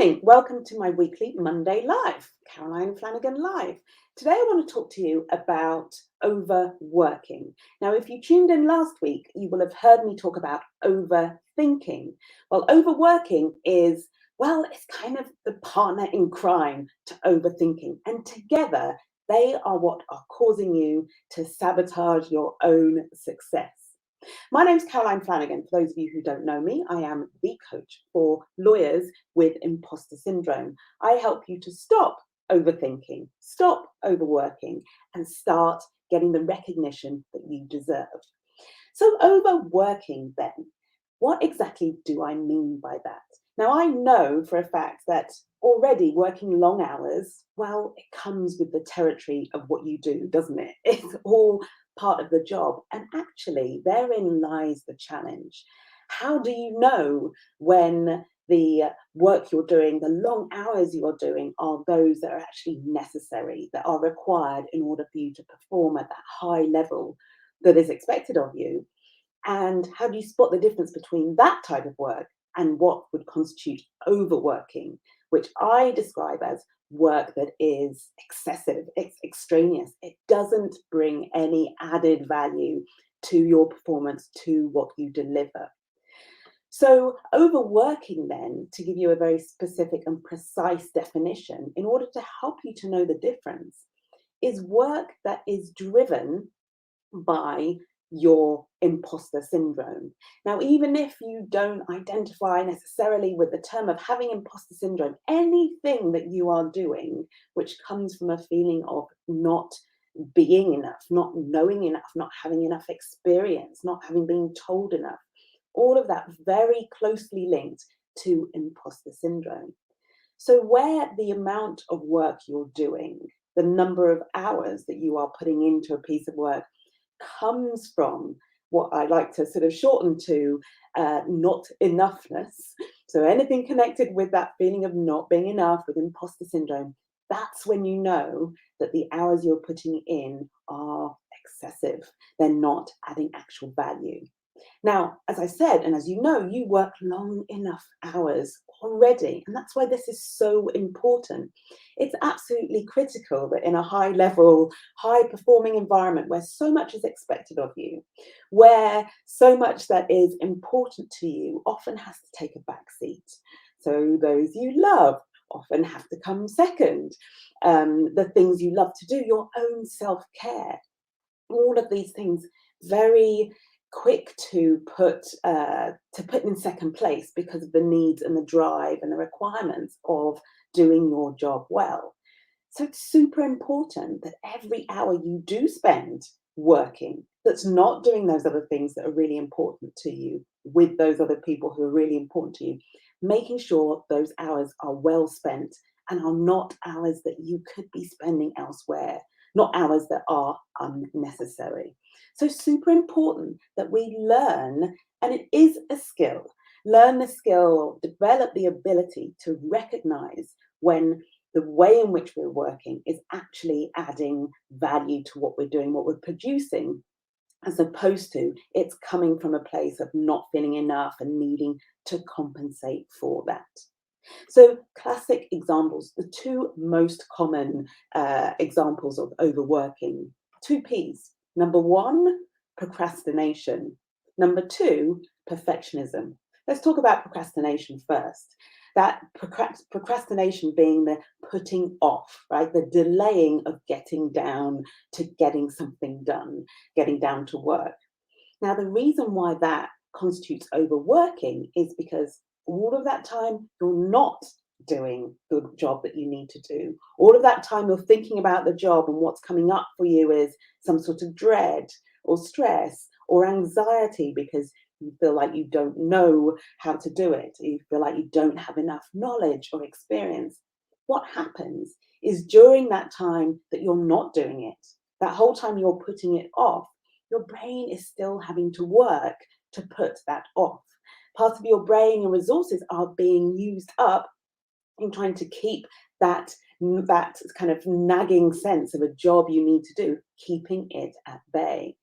morning. Welcome to my weekly Monday Live, Caroline Flanagan Live. Today I want to talk to you about overworking. Now, if you tuned in last week, you will have heard me talk about overthinking. Well, overworking is, it's kind of the partner in crime to overthinking. And together, they are what are causing you to sabotage your own success. My name's Caroline Flanagan. For those of you who don't know me, I am the coach for lawyers with Imposter Syndrome. I help you to stop overthinking, stop overworking, and start getting the recognition that you deserve. So overworking then, what exactly do I mean by that? Now, I know for a fact that already working long hours, it comes with the territory of what you do, doesn't it? It's all part of the job. And actually, therein lies the challenge. How do you know when the work you're doing, the long hours you're doing, are those that are actually necessary, that are required in order for you to perform at that high level that is expected of you? And how do you spot the difference between that type of work and what would constitute overworking, which I describe as work that is excessive, it's extraneous, it doesn't bring any added value to your performance, to what you deliver. So overworking then, to give you a very specific and precise definition, in order to help you to know the difference, is work that is driven by your imposter syndrome. Now, even if you don't identify necessarily with the term of having imposter syndrome, anything that you are doing which comes from a feeling of not being enough, not knowing enough, not having enough experience, not having been told enough, all of that very closely linked to imposter syndrome. So where the amount of work you're doing, the number of hours that you are putting into a piece of work, comes from what I like to sort of shorten to not enoughness. So anything connected with that feeling of not being enough, with imposter syndrome, that's when you know that the hours you're putting in are excessive. They're not adding actual value. Now, as I said, and as you know, you work long enough hours already, and that's why this is so important. It's absolutely critical that in a high level, high performing environment where so much is expected of you, where so much that is important to you often has to take a back seat. So those you love often have to come second. The things you love to do, your own self-care, all of these things, very quick to put in second place because of the needs and the drive and the requirements of doing your job well. So it's super important that every hour you do spend working, that's not doing those other things that are really important to you with those other people who are really important to you, making sure those hours are well spent and are not hours that you could be spending elsewhere, not hours that are unnecessary. So super important that we learn, and it is a skill, learn the skill, develop the ability to recognize when the way in which we're working is actually adding value to what we're doing, what we're producing, as opposed to it's coming from a place of not feeling enough and needing to compensate for that. So classic examples, the two most common examples of overworking, two P's. Number one, procrastination. Number two, perfectionism. Let's talk about procrastination first. That procrastination being the putting off, right? The delaying of getting down to getting something done, getting down to work. Now, the reason why that constitutes overworking is because all of that time you're not doing the job that you need to do. All of that time you're thinking about the job, and what's coming up for you is some sort of dread or stress or anxiety because you feel like you don't know how to do it. You feel like you don't have enough knowledge or experience. What happens is during that time that you're not doing it, that whole time you're putting it off, your brain is still having to work to put that off. Part of your brain and resources are being used up in trying to keep that kind of nagging sense of a job you need to do, keeping it at bay.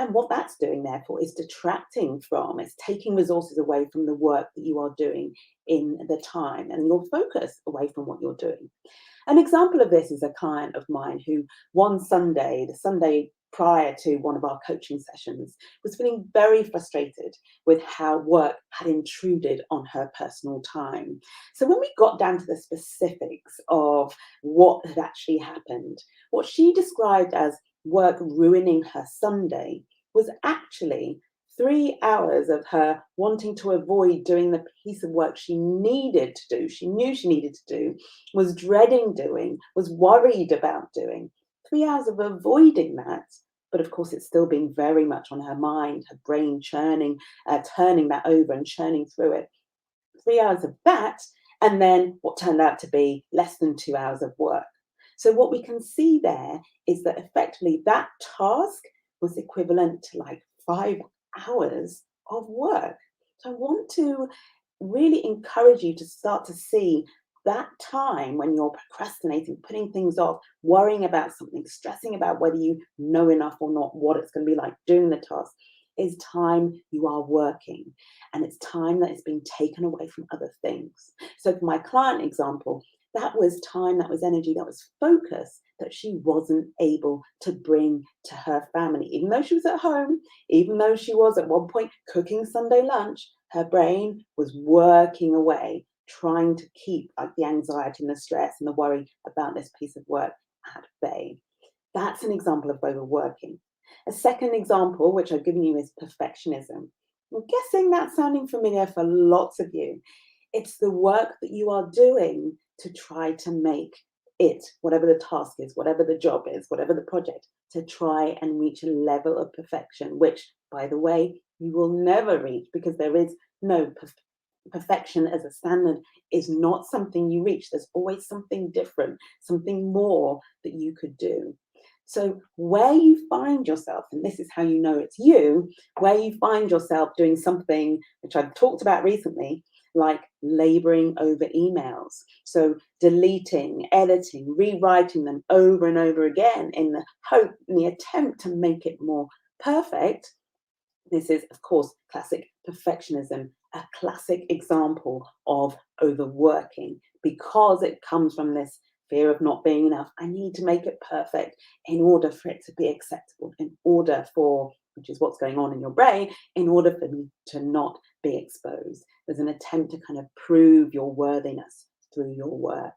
And what that's doing, therefore, is detracting from, it's taking resources away from the work that you are doing in the time and your focus away from what you're doing. An example of this is a client of mine who one Sunday, the Sunday prior to one of our coaching sessions, was feeling very frustrated with how work had intruded on her personal time. So when we got down to the specifics of what had actually happened, what she described as work ruining her Sunday was actually 3 hours of her wanting to avoid doing the piece of work she needed to do, she knew she needed to do, was dreading doing, was worried about doing. 3 hours of avoiding that, but of course it's still being very much on her mind, her brain churning, turning that over and churning through it. 3 hours of that, and then what turned out to be less than 2 hours of work. So what we can see there is that effectively that task was equivalent to like 5 hours of work. So I want to really encourage you to start to see that time when you're procrastinating, putting things off, worrying about something, stressing about whether you know enough or not, what it's going to be like doing the task, is time you are working. And it's time that is being taken away from other things. So for my client example, that was time, that was energy, that was focus that she wasn't able to bring to her family. Even though she was at home, even though she was at one point cooking Sunday lunch, her brain was working away, trying to keep the anxiety and the stress and the worry about this piece of work at bay. That's an example of overworking. A second example, which I've given you, is perfectionism. I'm guessing that's sounding familiar for lots of you. It's the work that you are doing to try to make it, whatever the task is, whatever the job is, whatever the project, to try and reach a level of perfection, which, by the way, you will never reach because there is no perfection as a standard is not something you reach. There's always something different, something more that you could do. So where you find yourself, and this is how you know it's you, where you find yourself doing something which I've talked about recently, like laboring over emails. So deleting, editing, rewriting them over and over again in the hope, in the attempt to make it more perfect. This is, of course, classic perfectionism, a classic example of overworking because it comes from this fear of not being enough. I need to make it perfect in order for it to be acceptable, in order for, which is what's going on in your brain, in order for me to not be exposed. There's an attempt to kind of prove your worthiness through your work.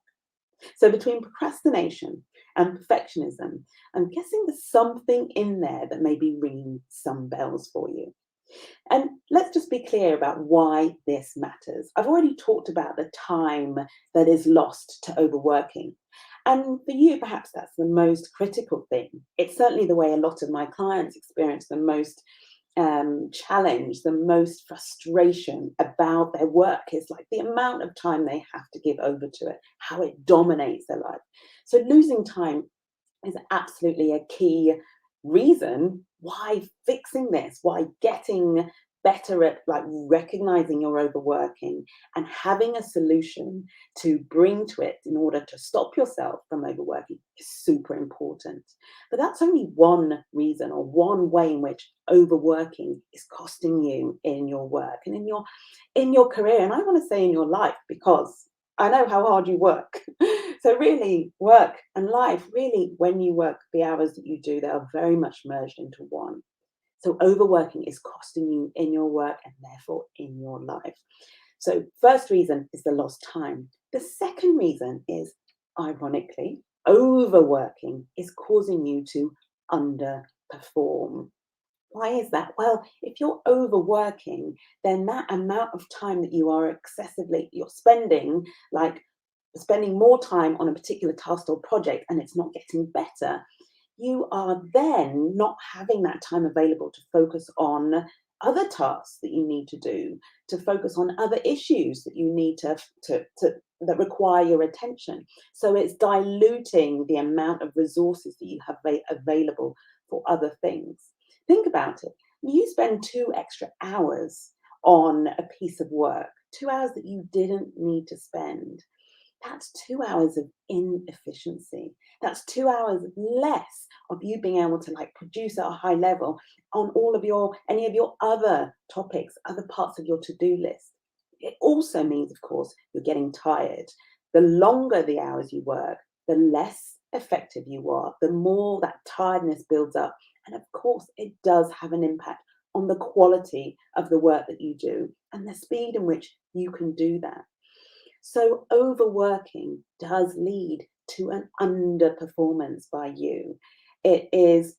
So between procrastination and perfectionism, I'm guessing there's something in there that may be ringing some bells for you. And let's just be clear about why this matters. I've already talked about the time that is lost to overworking. And for you, perhaps that's the most critical thing. It's certainly the way a lot of my clients experience the most challenge, the most frustration about their work is like the amount of time they have to give over to it, how it dominates their life. So losing time is absolutely a key reason why fixing this, why getting better at like recognizing your overworking and having a solution to bring to it in order to stop yourself from overworking is super important. But that's only one reason or one way in which overworking is costing you in your work and in your career, and I want to say in your life, because I know how hard you work. So really, work and life, really, when you work the hours that you do, they are very much merged into one. So overworking is costing you in your work and therefore in your life. So first reason is the lost time. The second reason is, ironically, overworking is causing you to underperform. Why is that? Well, if you're overworking, then that amount of time that you're spending, like spending more time on a particular task or project and it's not getting better, you are then not having that time available to focus on other tasks that you need to do, to focus on other issues that you need to that require your attention. So it's diluting the amount of resources that you have available for other things. Think about it. You spend 2 extra hours on a piece of work, 2 hours that you didn't need to spend. that's 2 hours of inefficiency. That's 2 hours less of you being able to like produce at a high level on all of your any of your other topics, other parts of your to-do list. It also means, of course, you're getting tired. The longer the hours you work, the less effective you are, the more that tiredness builds up. And of course, it does have an impact on the quality of the work that you do and the speed in which you can do that. So, overworking does lead to an underperformance by you. It is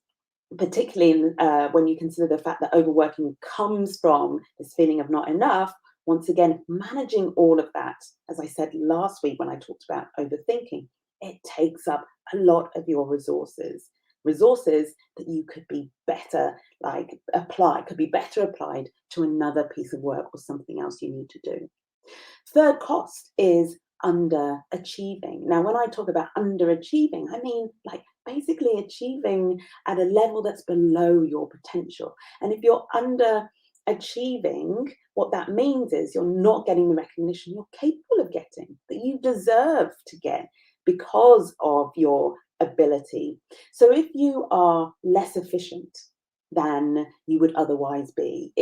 particularly when you consider the fact that overworking comes from this feeling of not enough. Once again, managing all of that, as I said last week when I talked about overthinking, it takes up a lot of your resources that you could be better could be better applied to another piece of work or something else you need to do. Third cost is underachieving. Now, when I talk about underachieving, I mean like basically achieving at a level that's below your potential. And if you're underachieving, what that means is you're not getting the recognition you're capable of getting, that you deserve to get because of your ability. So if you are less efficient than you would otherwise be,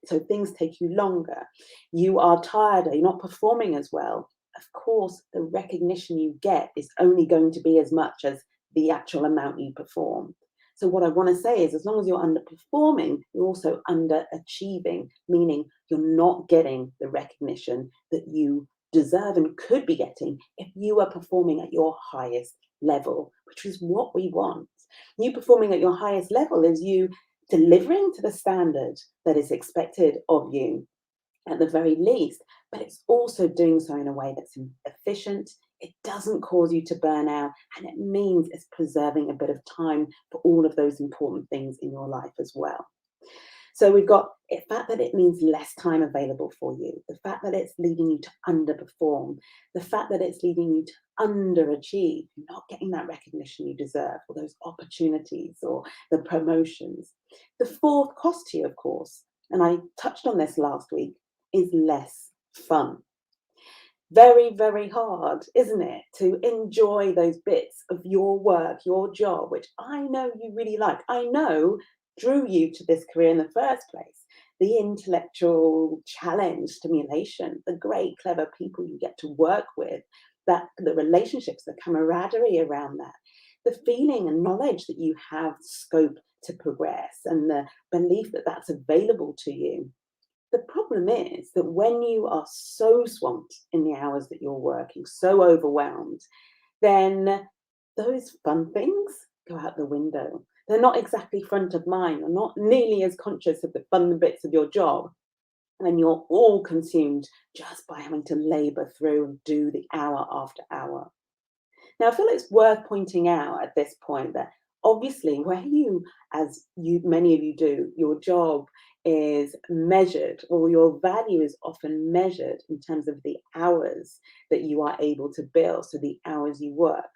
so things take you longer, you are tired, you're not performing as well, of course, the recognition you get is only going to be as much as the actual amount you perform. So, what I want to say is, as long as you're underperforming, you're also underachieving, meaning you're not getting the recognition that you deserve and could be getting if you are performing at your highest level, which is what we want. You performing at your highest level is you delivering to the standard that is expected of you at the very least, but it's also doing so in a way that's efficient. It doesn't cause you to burn out, and it means it's preserving a bit of time for all of those important things in your life as well. So we've got the fact that it means less time available for you, the fact that it's leading you to underperform, the fact that it's leading you to underachieve, not getting that recognition you deserve, or those opportunities or the promotions. The fourth cost to you, of course, and I touched on this last week, is less fun. Very, very hard, isn't it, to enjoy those bits of your work, your job, which I know you really like. I know drew you to this career in the first place. The intellectual challenge, stimulation, the great, clever people you get to work with, that the relationships, the camaraderie around that, the feeling and knowledge that you have scope to progress, and the belief that that's available to you. The problem is that when you are so swamped in the hours that you're working, so overwhelmed, then those fun things go out the window. They're not exactly front of mind. You're not nearly as conscious of the fun bits of your job. And you're all consumed just by having to labor through and do the hour after hour. Now, I feel it's worth pointing out at this point that obviously, where many of you do, your job is measured, or your value is often measured in terms of the hours that you are able to bill, so the hours you work.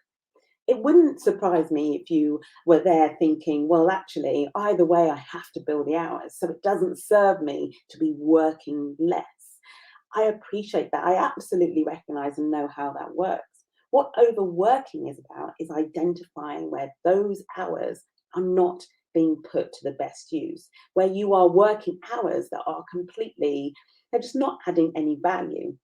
It wouldn't surprise me if you were there thinking, well, actually, either way, I have to bill the hours, so it doesn't serve me to be working less. I appreciate that. I absolutely recognize and know how that works. What overworking is about is identifying where those hours are not being put to the best use, where you are working hours that are they're just not adding any value.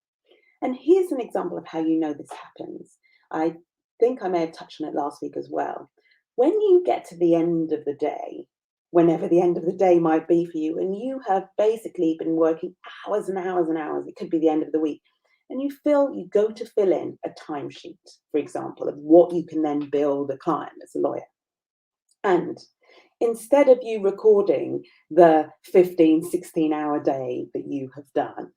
And here's an example of how you know this happens. I think I may have touched on it last week as well. When you get to the end of the day, whenever the end of the day might be for you, and you have basically been working hours and hours and hours, it could be the end of the week, and you go to fill in a timesheet, for example, of what you can then bill the client as a lawyer. And instead of you recording the 15, 16-hour day that you have done,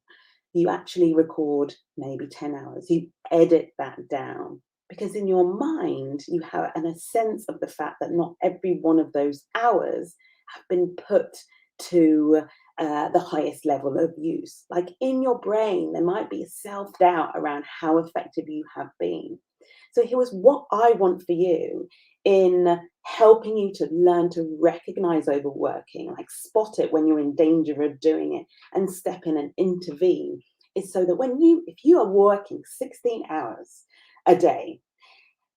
you actually record maybe 10 hours. You edit that down, because in your mind, you have a sense of the fact that not every one of those hours have been put to the highest level of use. Like in your brain, there might be a self-doubt around how effective you have been. So here was what I want for you in helping you to learn to recognize overworking, like spot it when you're in danger of doing it and step in and intervene, is so that if you are working 16 hours a day,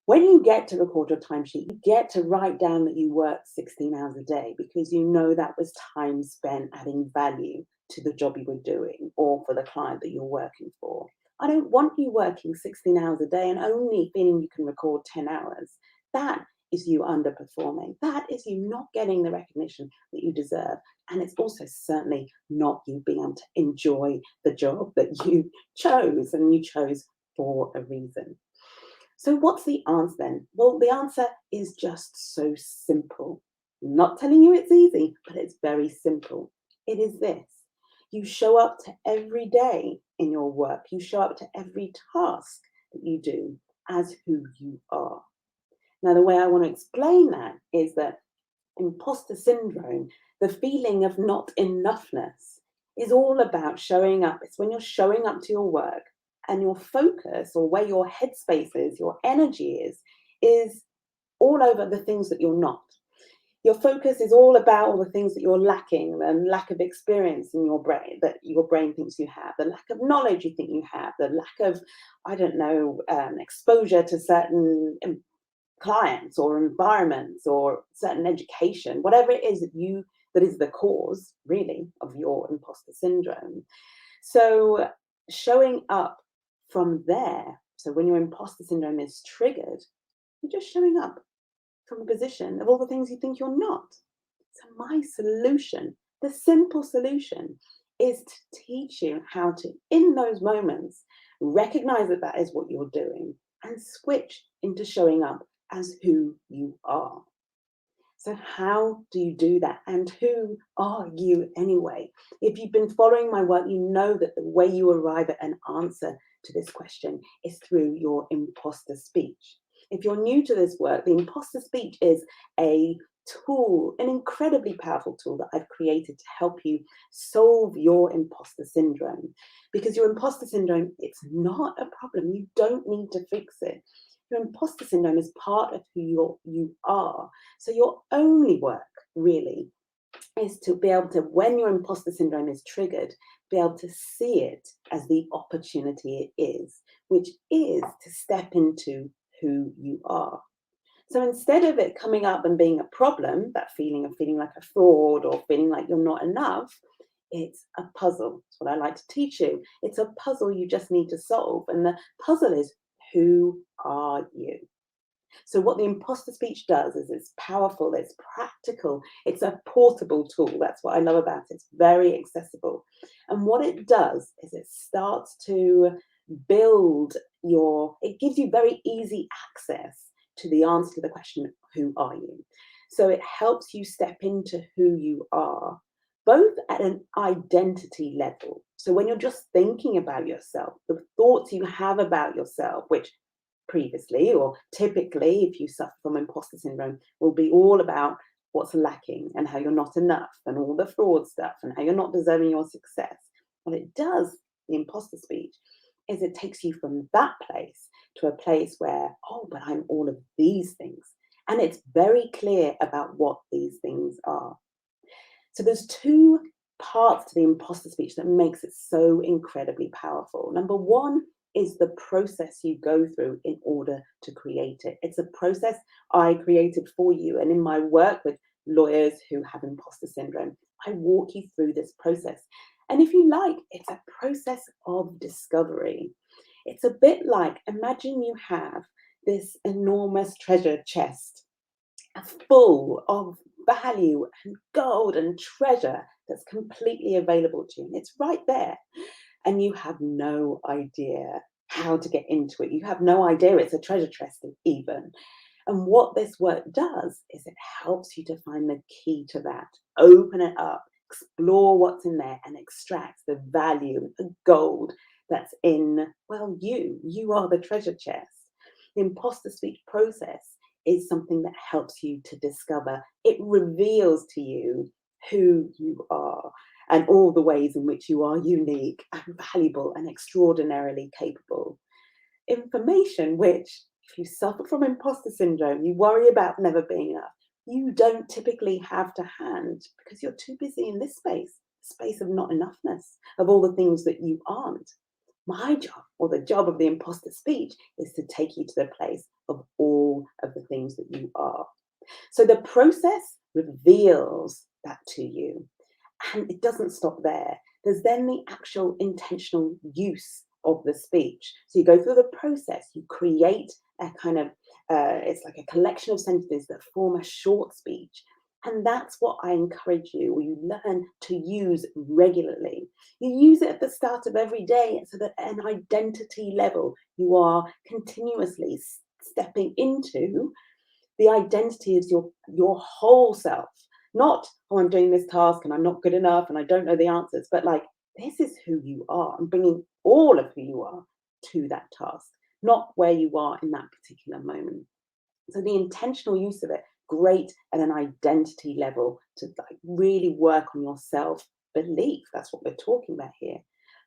when you get to record your timesheet, you get to write down that you worked 16 hours a day because you know that was time spent adding value to the job you were doing or for the client that you're working for. I don't want you working 16 hours a day and only feeling you can record 10 hours. That is you underperforming. That is you not getting the recognition that you deserve. And it's also certainly not you being able to enjoy the job that you chose, and you chose for a reason. So what's the answer then? Well, the answer is just so simple. I'm not telling you it's easy, but it's very simple. It is this. You show up to every day in your work. You show up to every task that you do as who you are. Now, the way I want to explain that is that imposter syndrome, the feeling of not enoughness, is all about showing up. It's when you're showing up to your work and your focus, or where your headspace is, your energy is all over the things that you're not. Your focus is all about all the things that you're lacking, and lack of experience in your brain that your brain thinks you have, the lack of knowledge you think you have, the lack of, I don't know, exposure to certain clients or environments or certain education, whatever it is that is the cause, really, of your imposter syndrome. So showing up from there, so when your imposter syndrome is triggered, you're just showing up from a position of all the things you think you're not. So my solution, the simple solution, is to teach you how to, in those moments, recognize that that is what you're doing and switch into showing up as who you are. So how do you do that? And who are you anyway? If you've been following my work, you know that the way you arrive at an answer to this question is through your imposter speech. If you're new to this work, the imposter speech is a tool, an incredibly powerful tool that I've created to help you solve your imposter syndrome. Because your imposter syndrome, it's not a problem. You don't need to fix it. Your imposter syndrome is part of who you are. So your only work, really, is to be able to, when your imposter syndrome is triggered, be able to see it as the opportunity it is, which is to step into who you are. So instead of it coming up and being a problem, that feeling of feeling like a fraud or feeling like you're not enough, it's a puzzle. That's what I like to teach you. It's a puzzle you just need to solve. And the puzzle is, who are you? So what the imposter speech does is it's powerful, it's practical, it's a portable tool. That's what I love about it. It's very accessible. And what it does is it starts to build it gives you very easy access to the answer to the question, who are you? So it helps you step into who you are, both at an identity level. So when you're just thinking about yourself, the thoughts you have about yourself, which previously or typically, if you suffer from imposter syndrome, will be all about what's lacking and how you're not enough and all the fraud stuff and how you're not deserving your success. What it does, the imposter speech, is it takes you from that place to a place where, oh, but I'm all of these things. And it's very clear about what these things are. So there's two parts to the imposter speech that makes it so incredibly powerful. Number one is the process you go through in order to create it. It's a process I created for you. And in my work with lawyers who have imposter syndrome, I walk you through this process. And if you like, it's a process of discovery. It's a bit like, imagine you have this enormous treasure chest full of value and gold and treasure that's completely available to you. And it's right there. And you have no idea how to get into it. You have no idea it's a treasure chest even. And what this work does is it helps you to find the key to that. Open it up, explore what's in there, and extract the value, the gold that's in, well, you. You are the treasure chest. The imposter speech process is something that helps you to discover. It reveals to you who you are and all the ways in which you are unique and valuable and extraordinarily capable. Information which, if you suffer from imposter syndrome, you worry about never being enough, you don't typically have to hand because you're too busy in this space of not enoughness, of all the things that you aren't. My job, or the job of the imposter speech, is to take you to the place of all of the things that you are. So the process reveals that to you. And it doesn't stop there. There's then the actual intentional use of the speech. So you go through the process, you create a kind of, it's like a collection of sentences that form a short speech. And that's what I encourage you, or you learn to use regularly. You use it at the start of every day so that at an identity level, you are continuously stepping into the identity is your whole self, not, oh, I'm doing this task and I'm not good enough and I don't know the answers, but like, this is who you are and bringing all of who you are to that task, not where you are in that particular moment. So the intentional use of it, great at an identity level to like really work on your self belief. That's what we're talking about here,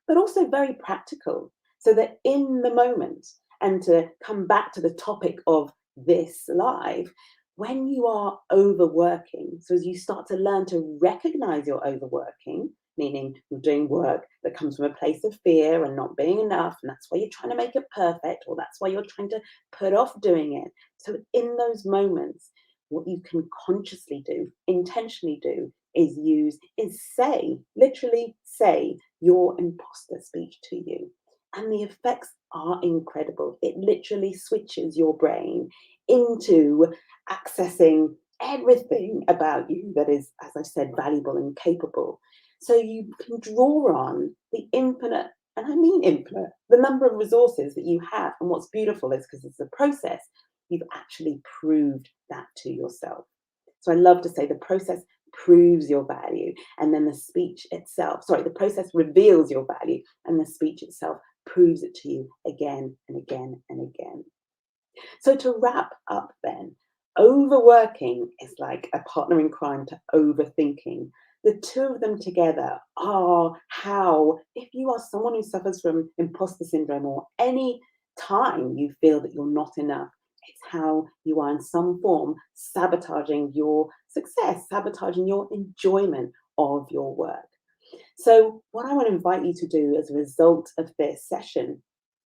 but also very practical, so that in the moment, and to come back to the topic of this live, when you are overworking, so as you start to learn to recognize your overworking, meaning you're doing work that comes from a place of fear and not being enough, and that's why you're trying to make it perfect, or that's why you're trying to put off doing it. So in those moments, what you can consciously do, intentionally do, is say, literally say your imposter speech to you. And the effects are incredible. It literally switches your brain into accessing everything about you that is, as I said, valuable and capable. So you can draw on the infinite, and I mean infinite, the number of resources that you have. And what's beautiful is because it's a process, you've actually proved that to yourself. So I love to say the process proves your value, and then the speech itself, sorry, the process reveals your value, and the speech itself proves it to you again and again and again. So to wrap up then, overworking is like a partner in crime to overthinking. The two of them together are how, if you are someone who suffers from imposter syndrome, or any time you feel that you're not enough, it's how you are in some form sabotaging your success, sabotaging your enjoyment of your work. So, what I want to invite you to do as a result of this session,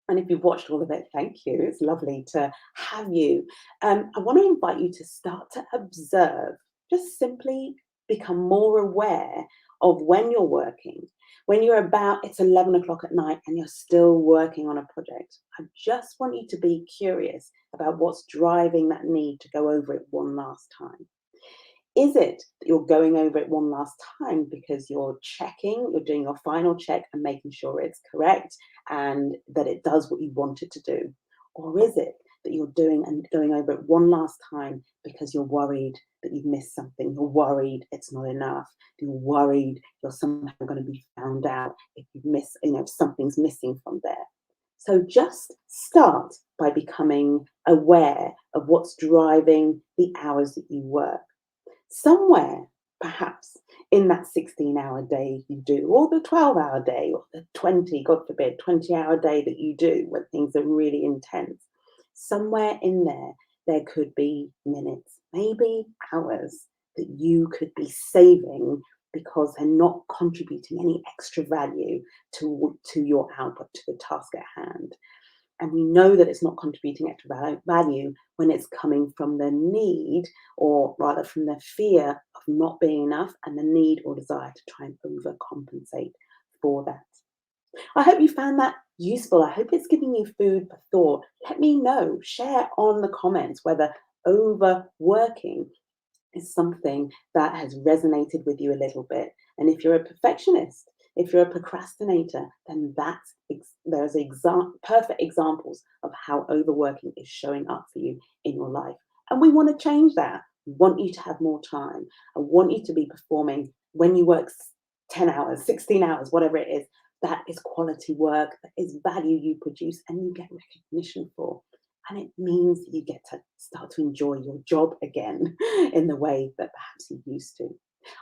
and if you've watched all of it, thank you. It's lovely to have you. I want to invite you to start to observe, just simply become more aware of when you're working, when you're about, it's 11 o'clock at night and you're still working on a project. I just want you to be curious about what's driving that need to go over it one last time. Is it that you're going over it one last time because you're doing your final check and making sure it's correct and that it does what you want it to do? Or is it that you're doing and going over it one last time because you're worried that you've missed something? You're worried it's not enough. You're worried you're somehow going to be found out if you miss, if something's missing from there. So just start by becoming aware of what's driving the hours that you work. Somewhere, perhaps, in that 16-hour day you do, or the 12-hour day, or the 20, God forbid, 20-hour day that you do when things are really intense, somewhere in there, there could be minutes, maybe hours that you could be saving because they're not contributing any extra value to your output, to the task at hand. And we know that it's not contributing extra value when it's coming from the need, or rather from the fear of not being enough, and the need or desire to try and overcompensate for that. I hope you found that useful. I hope it's giving you food for thought. Let me know, share on the comments whether overworking is something that has resonated with you a little bit. And if you're a perfectionist, if you're a procrastinator, then there's perfect examples of how overworking is showing up for you in your life. And we want to change that. We want you to have more time. I want you to be performing when you work 10 hours, 16 hours, whatever it is. That is quality work, that is value you produce and you get recognition for. And it means that you get to start to enjoy your job again in the way that perhaps you used to.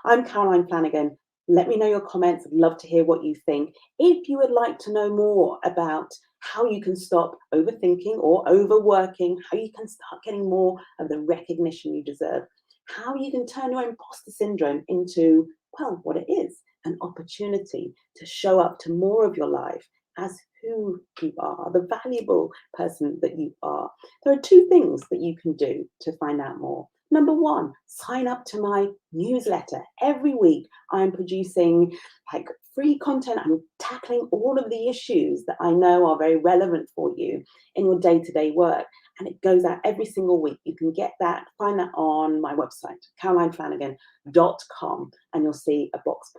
I'm Caroline Flanagan. Let me know your comments. I'd love to hear what you think. If you would like to know more about how you can stop overthinking or overworking, how you can start getting more of the recognition you deserve, how you can turn your imposter syndrome into, well, what it is, an opportunity to show up to more of your life as who you are, the valuable person that you are. There are two things that you can do to find out more. Number one, sign up to my newsletter. Every week I'm producing like free content. I'm tackling all of the issues that I know are very relevant for you in your day-to-day work. And it goes out every single week. You can get that, find that on my website, carolineflanagan.com, and you'll see a box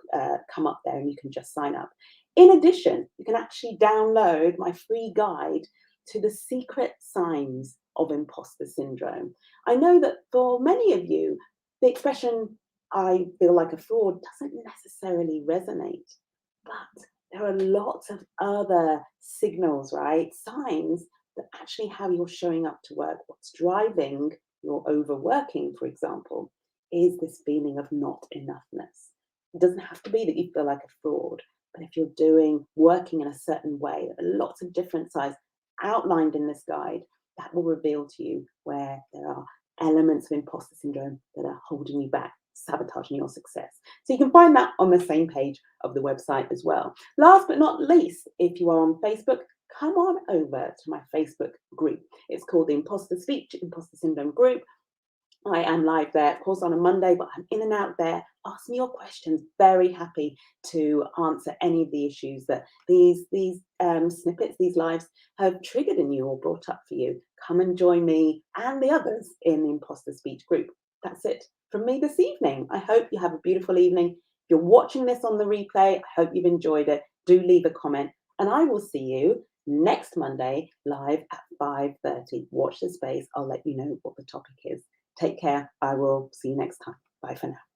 come up there and you can just sign up. In addition, you can actually download my free guide to the secret signs of imposter syndrome. I know that for many of you, the expression, I feel like a fraud, doesn't necessarily resonate, but there are lots of other signals, right? Signs that actually how you're showing up to work, what's driving your overworking, for example, is this feeling of not enoughness. It doesn't have to be that you feel like a fraud, but if you're working in a certain way, there are lots of different sides outlined in this guide that will reveal to you where there are elements of imposter syndrome that are holding you back, sabotaging your success. So you can find that on the same page of the website as well. Last but not least, if you are on Facebook, come on over to my Facebook group. It's called the Imposter Speech, Imposter Syndrome group. I am live there, of course, on a Monday, but I'm in and out there. Ask me your questions. Very happy to answer any of the issues that these snippets, these lives have triggered in you or brought up for you. Come and join me and the others in the Imposter Speech group. That's it from me this evening. I hope you have a beautiful evening. If you're watching this on the replay, I hope you've enjoyed it. Do leave a comment, and I will see you next Monday live at 5:30. Watch the space. I'll let you know what the topic is. Take care. I will see you next time. Bye for now.